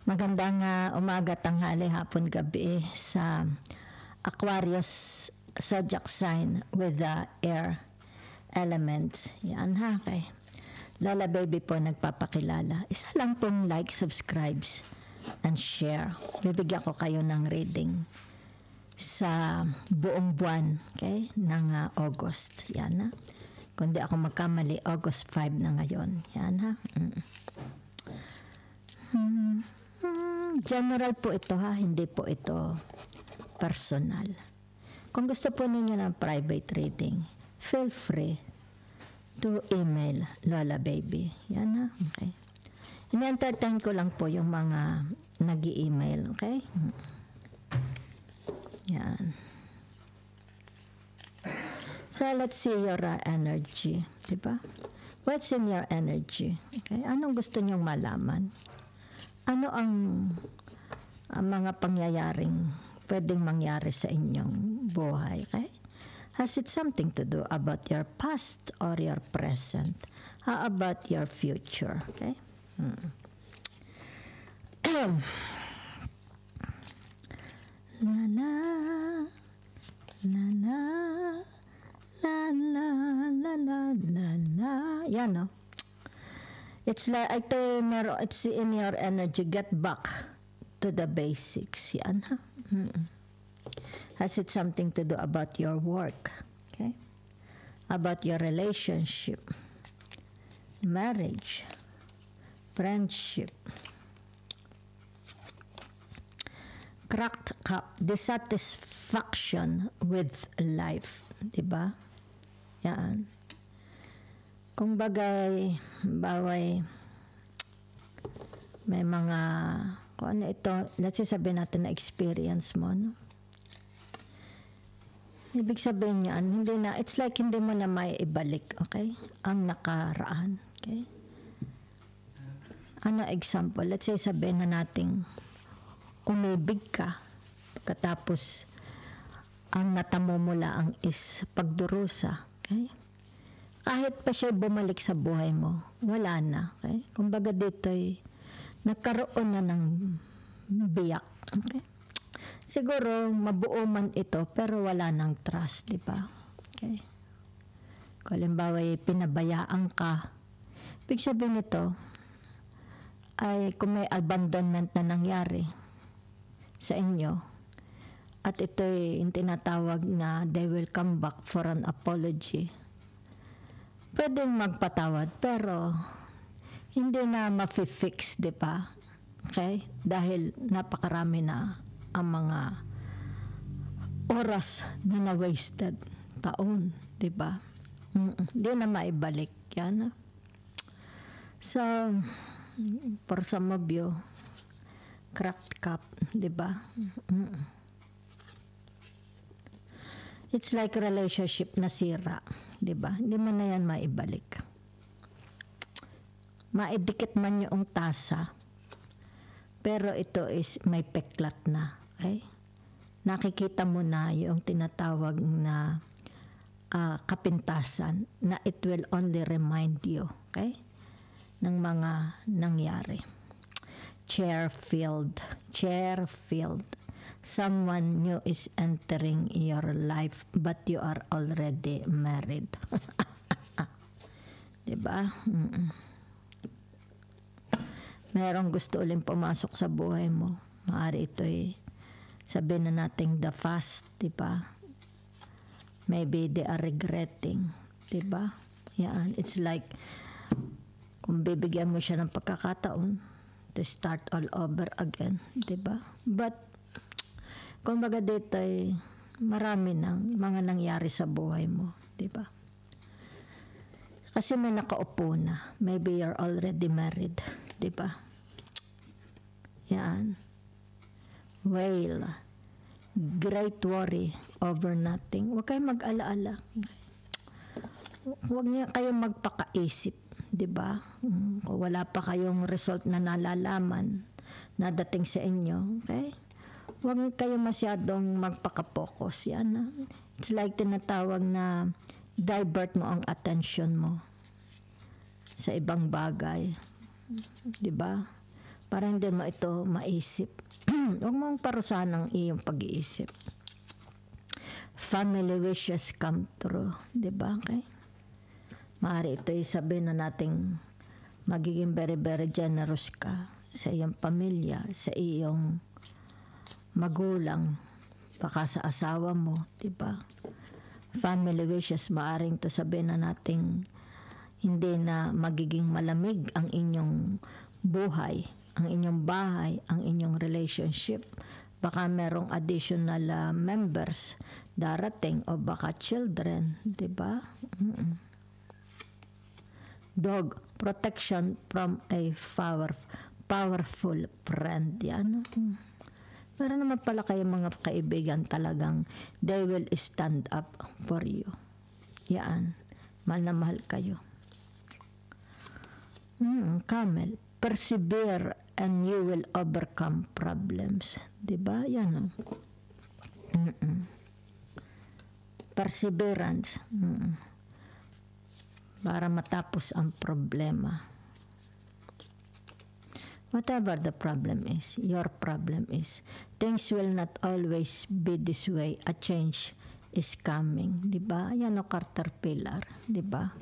Magandang umaga, tanghali, hapon, gabi sa Aquarius zodiac sign with the air elements. Yan ha, kay Lola Baby po nagpapakilala. Isa lang pong like, subscribes, and share. Bibigyan ko kayo ng reading sa buong buwan, okay, ng August. Yan ha. Kung di ako magkamali, August 5 na ngayon. Yan ha. General po ito ha, hindi po ito personal. Kung gusto po ninyo ng private reading, feel free to email Lola Baby. Yan ha, okay. In-entertain ko lang po yung mga nag-i-email, okay? Yan. So let's see your energy, diba? What's in your energy? Okay, anong gusto nyong malaman? Ano ang mga pangyayaring pwedeng mangyari sa inyong buhay? Okay? Has it something to do about your past or your present? How about your future? Okay? La la la la la la la la la la. Yan no? It's like, it's in your energy, get back to the basics. Yan ha? Has it something to do about your work? Okay? About your relationship, marriage, friendship, cracked cup, dissatisfaction with life. Diba? Yan. Kung bagay, baway, may mga, kung ano ito, let's say sabihin natin na experience mo, no? Ibig sabihin niyan, hindi na, it's like hindi mo na may ibalik, okay? Ang nakaraan, okay? Ano example? Let's say sabihin na natin, umibig ka, pagkatapos, ang natamo mo lang is pagdurusa, okay? Kahit pa siya bumalik sa buhay mo, wala na. Okay? Kumbaga dito'y nagkaroon na ng biyak. Okay? Siguro mabuo man ito pero wala ng trust, di ba? Okay. Kung halimbawa pinabayaan ka, ibig sabihin nito ay kung may abandonment na nangyari sa inyo at ito'y tinatawag na they will come back for an apology. Pwedeng magpatawad pero hindi na ma-fix, di ba? Okay? Dahil napakarami na ang mga oras na na-wasted, taon, di ba? Hindi na maibalik yan. So, for some of you, cracked cup, di ba? It's like relationship na sira, di ba? Hindi mo na yan maibalik. Maidikit man yung tasa, pero ito is may peklat na, okay? Nakikita mo na yung tinatawag na kapintasan na it will only remind you, okay? Ng mga nangyari. Chair-filled. Someone new is entering your life but you are already married. Diba? Merong gusto uling pumasok sa buhay mo. Maaari ito'y sabihin na natin the fast, diba? Maybe they are regretting, diba? Yan. It's like kung bibigyan mo siya ng pagkakataon to start all over again, diba? But kung baga dito ay marami ng mga nangyari sa buhay mo, di ba? Kasi may nakaupo na. Maybe you're already married, di ba? Yan. Whale. Great worry over nothing. Huwag kayong mag-alaala. Huwag niya kayong magpakaisip, di ba? Kung wala pa kayong result na nalalaman na dating sa inyo, okay? Huwag kayo masyadong magpaka-focus. Yan. It's like tinatawag na divert mo ang attention mo sa ibang bagay. Diba? para hindi mo ito maisip. Huwag mong parusahan ang iyong pag-iisip. Family wishes come true, di ba? Okay? Maaari ito sabihin na nating magiging very, very generous ka sa iyong pamilya, sa iyong magulang, baka sa asawa mo, di ba? Family wishes, maaring to sabihin na nating hindi na magiging malamig ang inyong buhay, ang inyong bahay, ang inyong relationship. Baka merong additional members darating o baka children, di ba? Dog, protection from a powerful friend. Yan. Pero naman pala kayo mga kaibigan talagang they will stand up for you. Yan. Mahal na mahal kayo. Camel, persevere and you will overcome problems. Diba? Yan. Perseverance. Para matapos ang problema. Whatever the problem is, your problem is, things will not always be this way. A change is coming. Diba? Yan o caterpillar. Diba?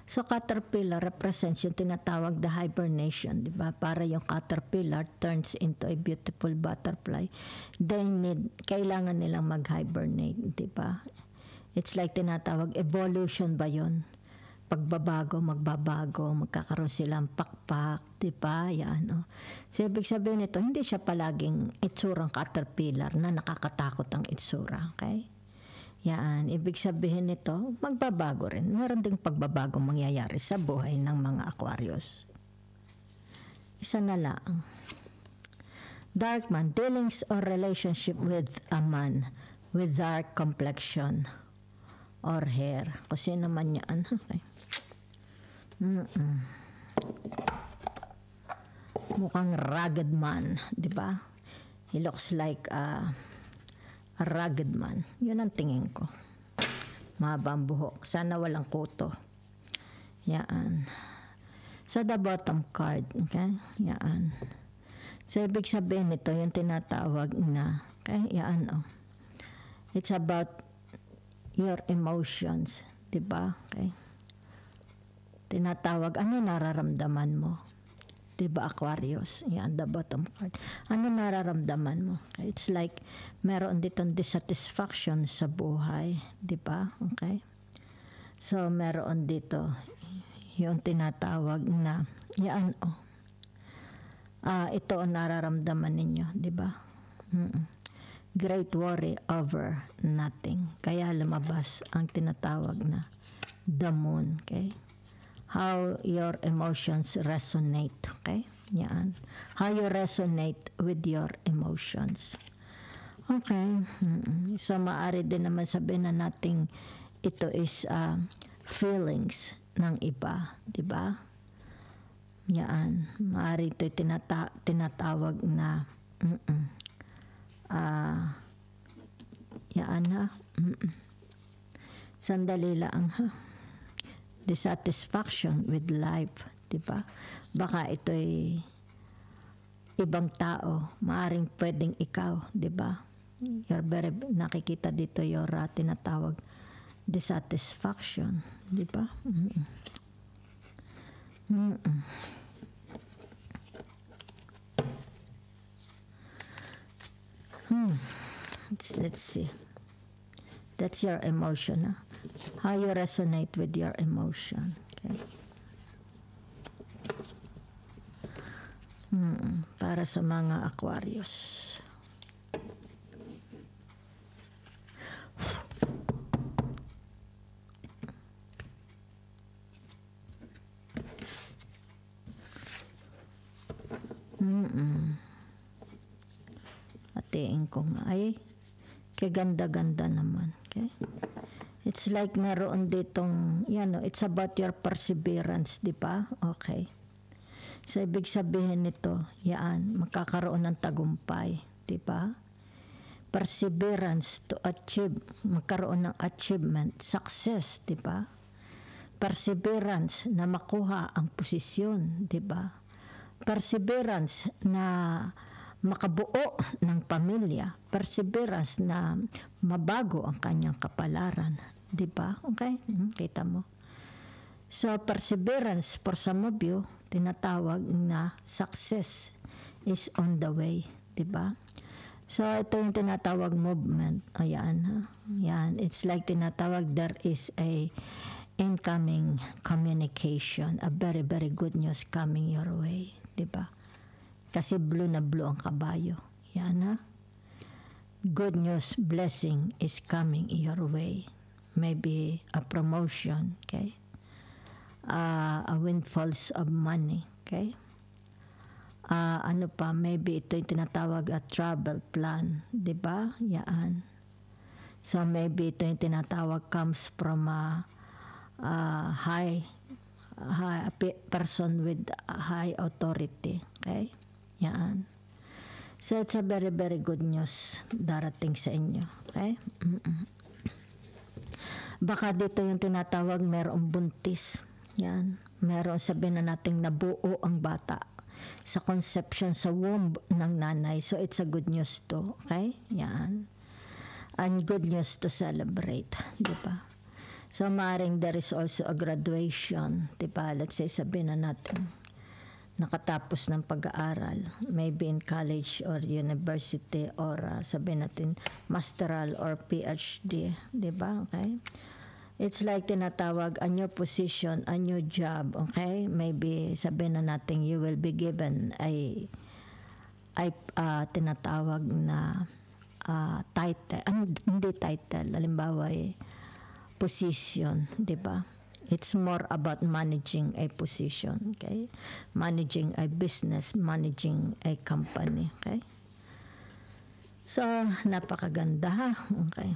So caterpillar represents yung tinatawag the hibernation, di ba? Para yung caterpillar turns into a beautiful butterfly, kailangan nilang mag-hibernate, di ba? It's like tinatawag evolution ba yun? Pagbabago, magbabago, magkakaroon silang pakpak, di ba? Yan, no? So ibig sabihin nito, hindi siya palaging itsurang caterpillar na nakakatakot ang itsura, okay? Yan, ibig sabihin nito, magbabago rin. Meron ding pagbabago mangyayari sa buhay ng mga Aquarius. Isa na lang. Dark man, dealings or relationship with a man with dark complexion or hair. Kasi naman yan. Okay. Mukhang rugged man, di ba? He looks like a rugged man. Yun ang tingin ko. Mahabang buhok. Sana walang kuto. Yan. So, the bottom card. Okay? Yan. So, ibig sabihin nito, yung tinatawag na, okay? Yan, oh. It's about your emotions. Diba? Okay? Tinatawag, ano nararamdaman mo? Diba, Aquarius? Yan, the bottom card. Ano nararamdaman mo? It's like, meron ditong dissatisfaction sa buhay. Diba? Okay? So, meron dito yung tinatawag na, yan, oh. Ito ang nararamdaman ninyo. Diba? Great worry over nothing. Kaya lumabas ang tinatawag na the moon. Okay? How your emotions resonate, okay? Yan. How you resonate with your emotions. Okay. So, maaari din naman sabihin na natin ito is feelings ng iba, di ba? Yan. Maaari ito tinatawag na yan ha. Sandali lang ha. Dissatisfaction with life, di ba? Baka ito'y ibang tao, maaring pwedeng ikaw, di ba? You're very, nakikita dito yung tinatawag dissatisfaction, di ba? Let's see. That's your emotion, huh? How you resonate with your emotion. Okay. Para sa mga Aquarius. Atiin ko nga. Ay, kaganda-ganda naman. Okay. It's like meron ditong, it's about your perseverance, di ba? Okay. So, ibig sabihin nito, magkakaroon ng tagumpay, di ba? Perseverance to achieve, magkaroon ng achievement, success, di ba? Perseverance na makuha ang posisyon, di ba? perseverance na makabuo ng pamilya, perseverance na mabago ang kanyang kapalaran, di ba? Okay? Kita mo. So perseverance for some of you, tinatawag na success is on the way, di ba? So ito yung tinatawag movement. Ayan, ha? Yan, it's like tinatawag there is a incoming communication, a very very good news coming your way, di ba? Kasi blue na blue ang kabayo. Yan, ha? Good news, blessing is coming your way. Maybe a promotion, okay? A windfalls of money, okay? Ano pa, maybe ito yung tinatawag at travel plan, di ba? Yan. So maybe ito yung tinatawag comes from a high person with high authority, okay? Yan. So it's a very very good news darating sa inyo, okay? Baka dito yung tinatawag merong buntis. Yan. Meron, sabihin na nating nabuo ang bata sa conception sa womb ng nanay. So it's a good news too, okay? Yan. And good news to celebrate, di ba? So maaaring there is also a graduation, di ba? Let's say sabihin na natin nakatapos ng pag-aaral, maybe in college or university or sabihin natin masteral or PhD, di ba? Okay? It's like tinatawag a new position, a new job, okay? Maybe sabihin na natin you will be given a tinatawag na title, hindi title, halimbawa position, di ba? It's more about managing a position, okay? Managing a business, managing a company, okay? So, napakaganda, ha? Okay.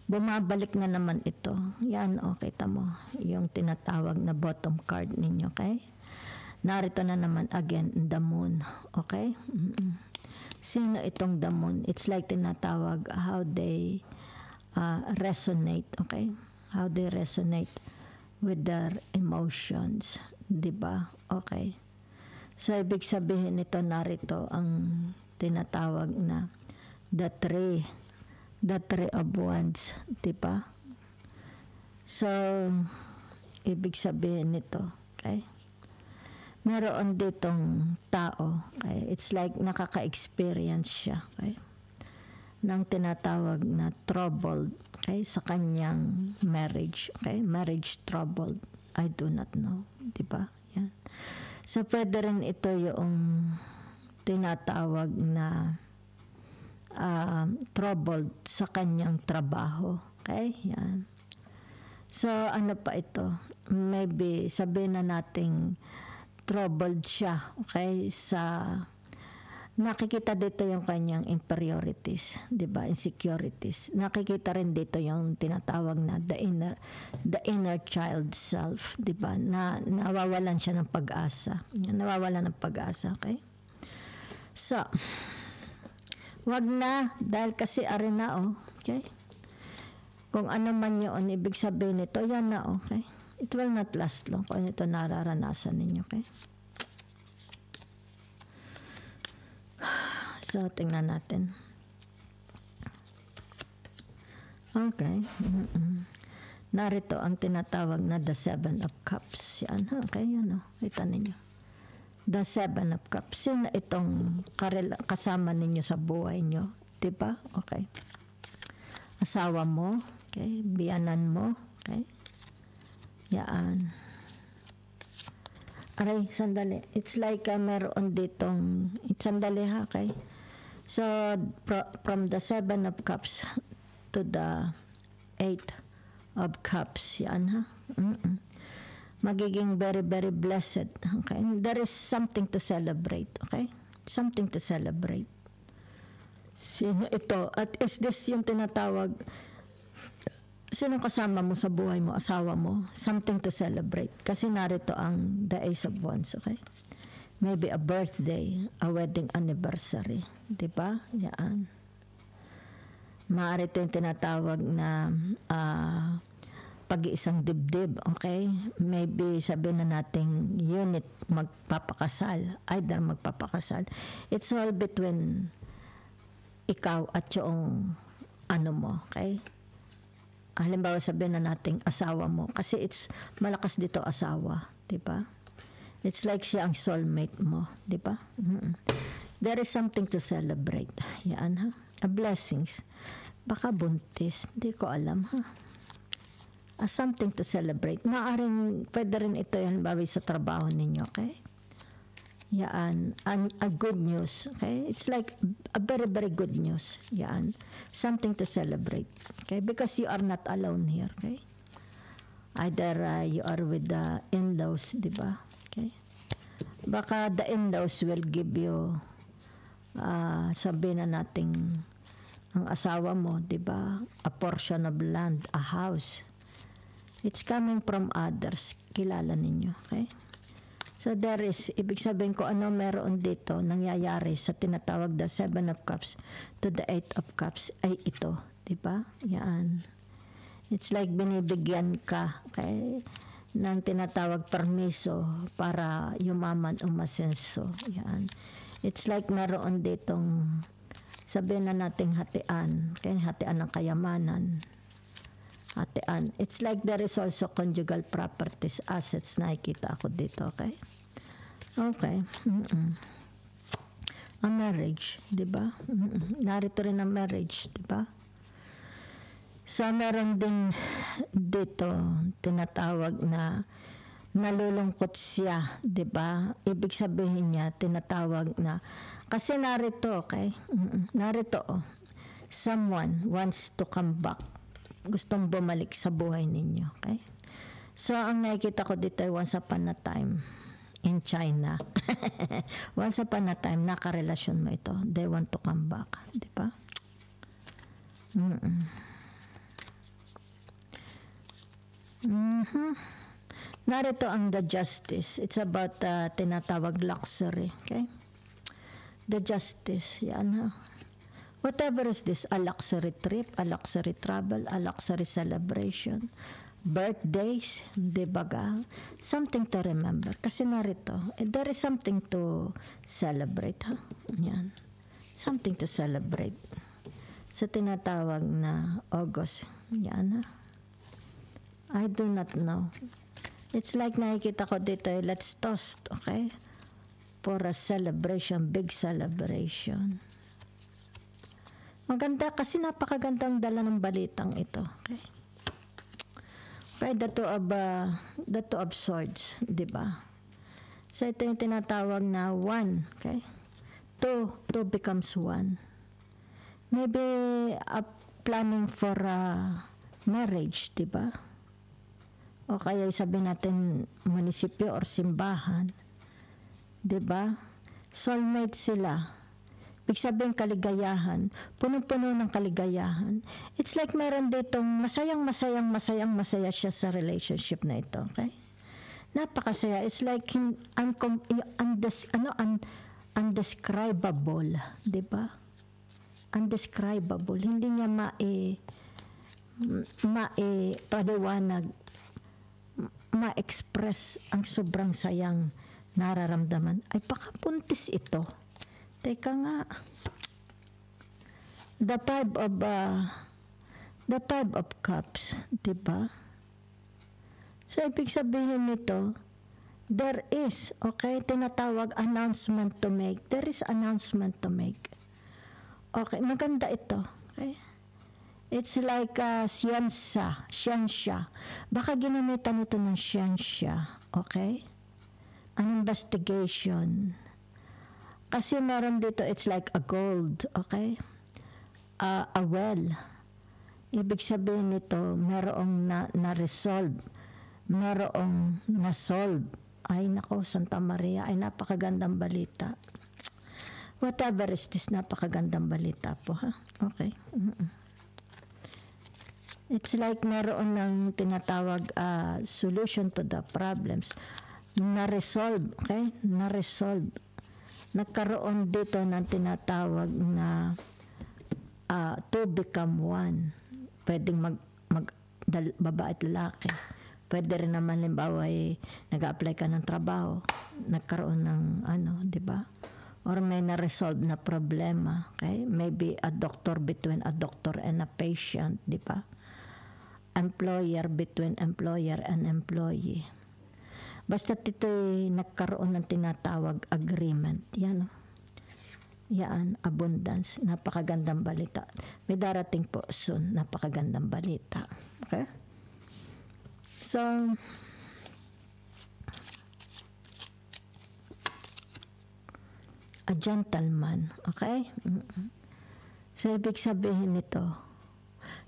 Bumabalik na naman ito. Yan, okay, tamo. Yung tinatawag na bottom card ninyo, okay? Narito na naman again, the moon, okay? Sino itong the moon? It's like tinatawag how they resonate, okay? How they resonate with their emotions, di ba? Okay. So, ibig sabihin nito, narito ang tinatawag na the tree of wands, di ba? So, ibig sabihin nito, okay? Meron ditong tao, okay? It's like nakaka-experience siya, okay? Ng tinatawag na troubled, okay, sa kanyang marriage, okay? Marriage troubled, I do not know, di ba? Yan. So, pwede rin ito yung tinatawag na troubled sa kanyang trabaho, okay? Yan. So, ano pa ito? Maybe sabihin na nating troubled siya, okay, sa nakikita dito yung kanyang inferiorities, 'di ba? Insecurities. Nakikita rin dito yung tinatawag na the inner child self, 'di ba? Na nawawalan siya ng pag-asa. Nawawalan ng pag-asa, okay? So, wag na dahil kasi arena, okay? Kung ano man yun, ibig sabihin nito, yan na, okay? It will not last long kung ito nararanasan ninyo, okay? So, tingnan natin. Okay. Narito ang tinatawag na the Seven of Cups. Yan, okay, yan, kita ninyo. The Seven of Cups. Sino itong kasama ninyo sa buhay nyo? Diba? Okay. Asawa mo, okay? Biyanan mo, okay? Yan. Aray, sandali. It's like meron ditong, sandali ha, okay? So, from the Seven of Cups to the Eight of Cups, yan ha? Magiging very, very blessed, okay? There is something to celebrate, okay? Something to celebrate. Sino ito? At is this yung tinatawag, sino kasama mo sa buhay mo, asawa mo? Something to celebrate. Kasi narito ang the Ace of Wands, okay? Maybe a birthday, a wedding anniversary. Diba? Yan. Maaari ito yung tinatawag na pag-iisang dibdib, okay? Maybe sabihin na nating unit magpapakasal, either magpapakasal. It's all between ikaw at yung ano mo, okay? Halimbawa sabihin na nating asawa mo, kasi it's malakas dito asawa, di ba? It's like siya ang soulmate mo, di ba? There is something to celebrate. Yan ha. Blessings. Baka buntis, hindi ko alam ha. Something to celebrate. Pwede rin ito yan bawi sa trabaho ninyo, okay? Yan. A good news, okay? It's like a very, very good news. Yan. Something to celebrate, okay? Because you are not alone here, okay? Either you are with the in-laws, di ba? Okay? Baka the in-laws will give you, sabihin na nating, ang asawa mo, di ba? A portion of land, a house. It's coming from others. Kilala ninyo, okay? So there is, ibig sabihin ko ano meron dito nangyayari sa tinatawag na 7 of Cups to the 8 of Cups ay ito, di ba? Yan. It's like binibigyan ka, okay, ng tinatawag permiso para yumaman umasenso. Yan. It's like meron ditong sabihin na nating hatian, okay? Hatian ng kayamanan. Hatian. It's like there is also conjugal properties, assets, nakikita ako dito, okay? Okay. A marriage, di ba? Narito rin ang marriage, di ba? So, meron din dito tinatawag na nalulungkot siya, di ba? Ibig sabihin niya, tinatawag na, kasi narito, okay? Narito, someone wants to come back. Gustong bumalik sa buhay ninyo, okay? So, ang nakikita ko dito ay once upon a time in China. Once upon a time, nakarelasyon mo ito. They want to come back, di ba? Narito ang the justice. It's about tinatawag luxury, okay? The justice, yan ha. Whatever is this, a luxury trip, a luxury travel, a luxury celebration, birthdays, di ba ga? Something to remember. Kasi narito, there is something to celebrate, ha? Yan. Something to celebrate. Sa tinatawag na August, yan ha. I do not know. It's like nakikita ko dito, let's toast, okay? For a celebration, big celebration. Maganda kasi napakagandang dala ng balitang ito. Okay? Okay, the two of swords, di ba? So ito yung tinatawag na one, okay? Two becomes one. Maybe planning for a marriage, di ba? O kaya sabihin natin munisipyo or simbahan, di ba? Soulmate sila. Ibig sabihin kaligayahan, punong-puno ng kaligayahan. It's like meron ditong masaya siya sa relationship na ito, okay? Napakasaya. It's like undescribable, di ba? Undescribable. Hindi niya paliwanag, ma-express ang sobrang sayang nararamdaman. Ay, baka buntis ito. Teka nga. The five of cups, di ba? So, ibig sabihin nito, there is, okay, tinatawag announcement to make. There is announcement to make. Okay, maganda ito. Okay? It's like siyensya. Baka ginamitan ito ng siyensya. Okay? An investigation. Kasi meron dito, it's like a gold, okay? A well. Ibig sabihin nito, merong na-resolve. Merong na-solve. Ay, nako, Santa Maria, ay napakagandang balita. Whatever is this, napakagandang balita po, ha? Okay. It's like meron ng tinatawag solution to the problems. Na-resolve, okay? Na-resolve. Nagkaroon dito ng tinatawag na to become one. Pwedeng babae at lalaki. Pwede rin naman limbawa nag-apply ka ng trabaho, nagkaroon ng di ba? Or may na-resolve na problema, okay? Maybe between a doctor and a patient, di ba? Employer between employer and employee. Basta ito'y nagkaroon ng tinatawag agreement. Yan, Yan, abundance. Napakagandang balita. May darating po soon. Napakagandang balita. Okay? So, a gentleman. Okay? So, ibig sabihin nito,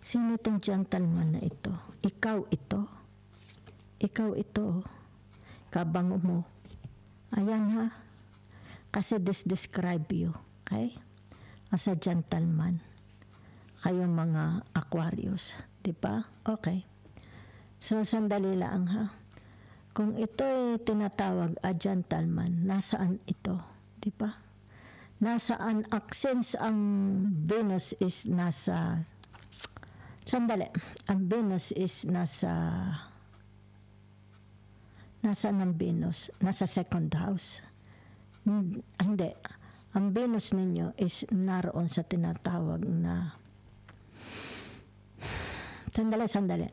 sino itong gentleman na ito? Ikaw ito. Ikaw ito. Kabango mo. Ayan ha. Kasi this describe you. Okay? As a gentleman. Kayong mga Aquarius. Diba? Okay. So, sandali lang ha. Kung ito ay tinatawag a gentleman, nasaan ito? Diba? Nasaan, since ang Venus is nasa, sandali, ang Venus is nasaan ang Venus? Nasa second house. Hindi. Ang Venus ninyo is naroon sa tinatawag na, sandali.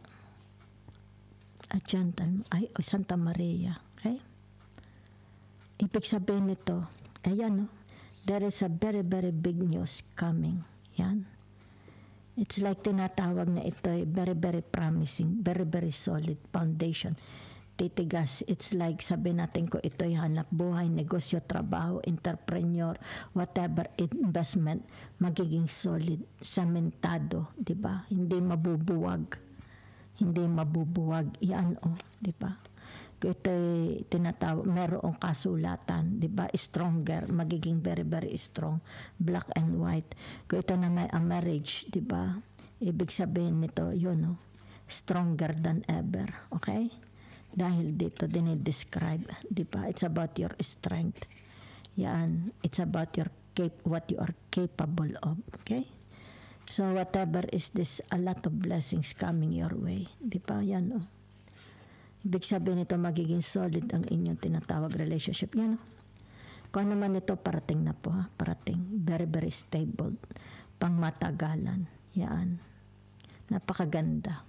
A gentleman, Santa Maria. Okay? Ibig sabihin nito, ayan, there is a very, very big news coming. Yan. It's like tinatawag na ito ay very, very promising, very, very solid foundation. Titigas, it's like sabi natin ko ito ay hanap buhay, negosyo, trabaho, entrepreneur, whatever investment, magiging solid, samentado, di ba? Hindi mabubuwag. Yan, di ba? Ito ay tinatawag, merong kasulatan, di ba? Stronger, magiging very, very strong, black and white. Kung ito na may a marriage, di ba? Ibig sabihin nito, stronger than ever, okay? Dahil dito dinidescribe, di ba? It's about your strength. Yan, it's about what you are capable of, okay? So whatever is this, a lot of blessings coming your way, di ba? Yan, Ibig sabihin nito, magiging solid ang inyong tinatawag relationship. Yan, Kung ano man ito, parating na po, ha? Parating. Very, very stable. Pangmatagalan. Yan. Napakaganda.